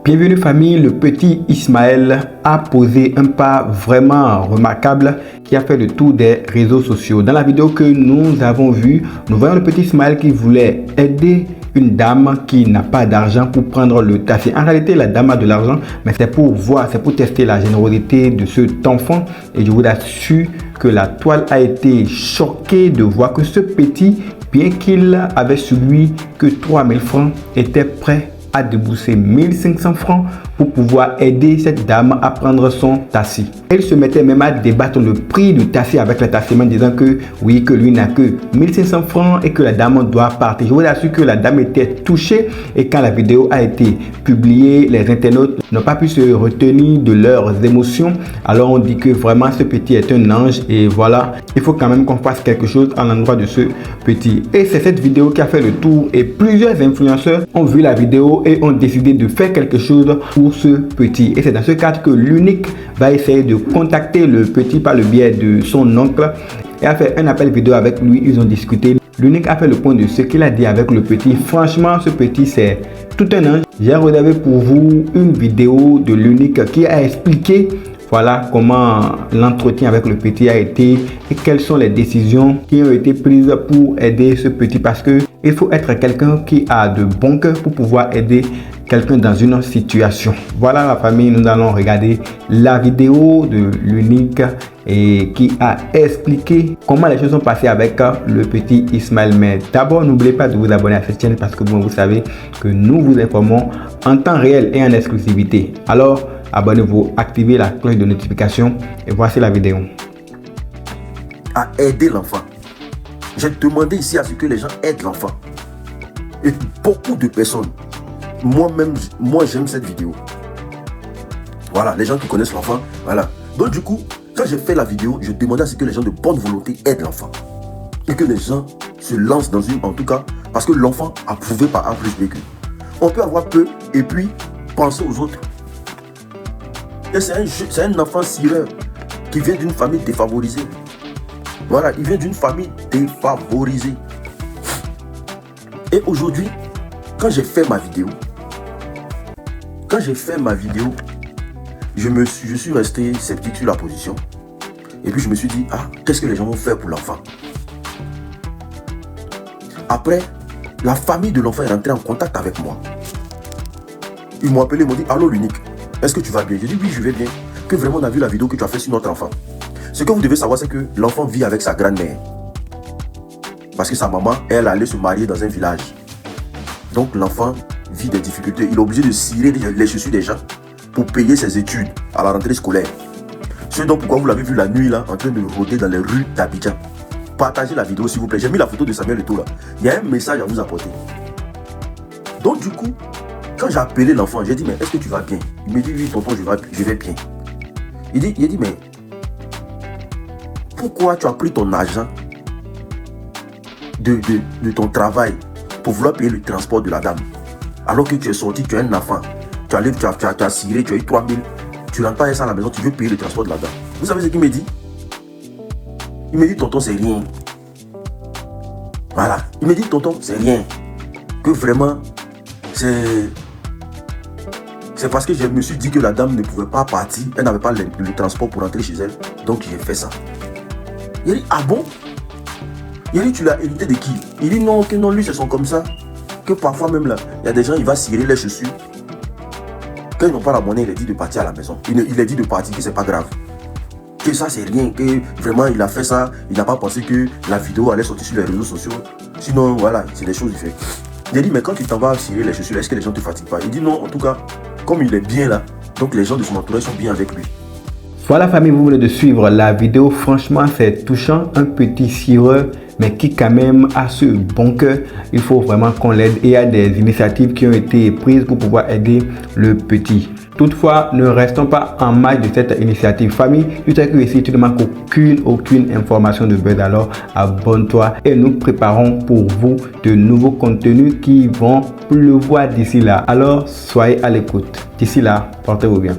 Bienvenue famille, le petit Ismaël a posé un pas vraiment remarquable qui a fait le tour des réseaux sociaux. Dans la vidéo que nous avons vue, nous voyons le petit Ismaël qui voulait aider une dame qui n'a pas d'argent pour prendre le taxi. En réalité, la dame a de l'argent, mais c'est pour voir, c'est pour tester la générosité de cet enfant. Et je vous assure que la toile a été choquée de voir que ce petit, bien qu'il avait sur lui que 3000 francs, était prêt à débourser 1500 francs pour pouvoir aider cette dame à prendre son taxi. Elle se mettait même à débattre le prix du taxi avec la taximan, disant que oui, que lui n'a que 1500 francs et que la dame doit partir. Je vous assure que la dame était touchée, et quand la vidéo a été publiée, les internautes n'ont pas pu se retenir de leurs émotions. Alors on dit que vraiment ce petit est un ange, et voilà, il faut quand même qu'on fasse quelque chose à l'endroit de ce petit. Et c'est cette vidéo qui a fait le tour, et plusieurs influenceurs ont vu la vidéo et ont décidé de faire quelque chose pour ce petit. Et c'est dans ce cadre que l'Unique va essayer de contacter le petit par le biais de son oncle et a fait un appel vidéo avec lui. Ils ont discuté. L'Unique a fait le point de ce qu'il a dit avec le petit. Franchement, ce petit, c'est tout un ange. J'ai réservé pour vous une vidéo de l'Unique qui a expliqué voilà comment l'entretien avec le petit a été et quelles sont les décisions qui ont été prises pour aider ce petit, parce que il faut être quelqu'un qui a de bon cœur pour pouvoir aider quelqu'un dans une situation. Voilà la famille, nous allons regarder la vidéo de l'Unique et qui a expliqué comment les choses sont passées avec le petit Ismaël. Mais d'abord, n'oubliez pas de vous abonner à cette chaîne parce que vous savez que nous vous informons en temps réel et en exclusivité. Alors, abonnez-vous, activez la cloche de notification et voici la vidéo. À aider l'enfant. J'ai demandé ici à ce que les gens aident l'enfant. Et beaucoup de personnes, moi-même, j'aime cette vidéo. Voilà, les gens qui connaissent l'enfant, voilà. Donc du coup, quand j'ai fait la vidéo, je demandais à ce que les gens de bonne volonté aident l'enfant. Et que les gens se lancent dans une, en tout cas, parce que l'enfant a prouvé par A plus B que. On peut avoir peu et puis penser aux autres. Et c'est un enfant sireur qui vient d'une famille défavorisée. Voilà, il vient d'une famille défavorisée. Et aujourd'hui, quand j'ai fait ma vidéo, je suis resté sceptique sur la position. Et puis je me suis dit, ah, qu'est-ce que les gens vont faire pour l'enfant? Après, la famille de l'enfant est rentrée en contact avec moi. Ils m'ont appelé, ils m'ont dit, allô l'Unique, est-ce que tu vas bien? J'ai dit oui, je vais bien. Que vraiment on a vu la vidéo que tu as fait sur notre enfant. Ce que vous devez savoir, c'est que l'enfant vit avec sa grand-mère. Parce que sa maman, elle allait se marier dans un village. Donc l'enfant vit des difficultés. Il est obligé de cirer les chaussures des gens pour payer ses études à la rentrée scolaire. C'est donc pourquoi vous l'avez vu la nuit là, en train de rôder dans les rues d'Abidjan. Partagez la vidéo s'il vous plaît. J'ai mis la photo de Samuel Eto'o là. Il y a un message à vous apporter. Donc du coup, quand j'ai appelé l'enfant, j'ai dit, mais est-ce que tu vas bien? Il me dit, oui, tonton, je vais bien. Il dit, mais pourquoi tu as pris ton argent de ton travail pour vouloir payer le transport de la dame? Alors que tu es sorti, tu es un enfant, tu as ciré, tu as eu 3000, tu rentres pas avec ça à la maison, tu veux payer le transport de la dame. Vous savez ce qu'il me dit? Il me dit, tonton, c'est rien. Voilà, il me dit, tonton, c'est rien. Que vraiment, c'est parce que je me suis dit que la dame ne pouvait pas partir, elle n'avait pas le transport pour rentrer chez elle, donc j'ai fait ça. Il dit, ah bon? Il dit, tu l'as hérité de qui? Il dit, non, que non, lui, ce sont comme ça. Que parfois même là, il y a des gens, il va cirer les chaussures. Quand ils n'ont pas la monnaie, il est dit de partir à la maison. Il est dit de partir, que c'est pas grave. Que ça, c'est rien, que vraiment, il a fait ça. Il n'a pas pensé que la vidéo allait sortir sur les réseaux sociaux. Sinon, voilà, c'est des choses différentes. Il a dit, mais quand tu t'en vas cirer les chaussures, est-ce que les gens ne te fatiguent pas? Il dit, non, en tout cas, comme il est bien là, donc les gens de son entourage sont bien avec lui. Voilà famille, vous venez de suivre la vidéo. Franchement, c'est touchant. Un petit cireur, mais qui quand même a ce bon cœur. Il faut vraiment qu'on l'aide. Et il y a des initiatives qui ont été prises pour pouvoir aider le petit. Toutefois, ne restons pas en marge de cette initiative. Famille, je sais que ici, tu ne manques aucune information de buzz. Alors, abonne-toi et nous préparons pour vous de nouveaux contenus qui vont pleuvoir d'ici là. Alors, soyez à l'écoute. D'ici là, portez-vous bien.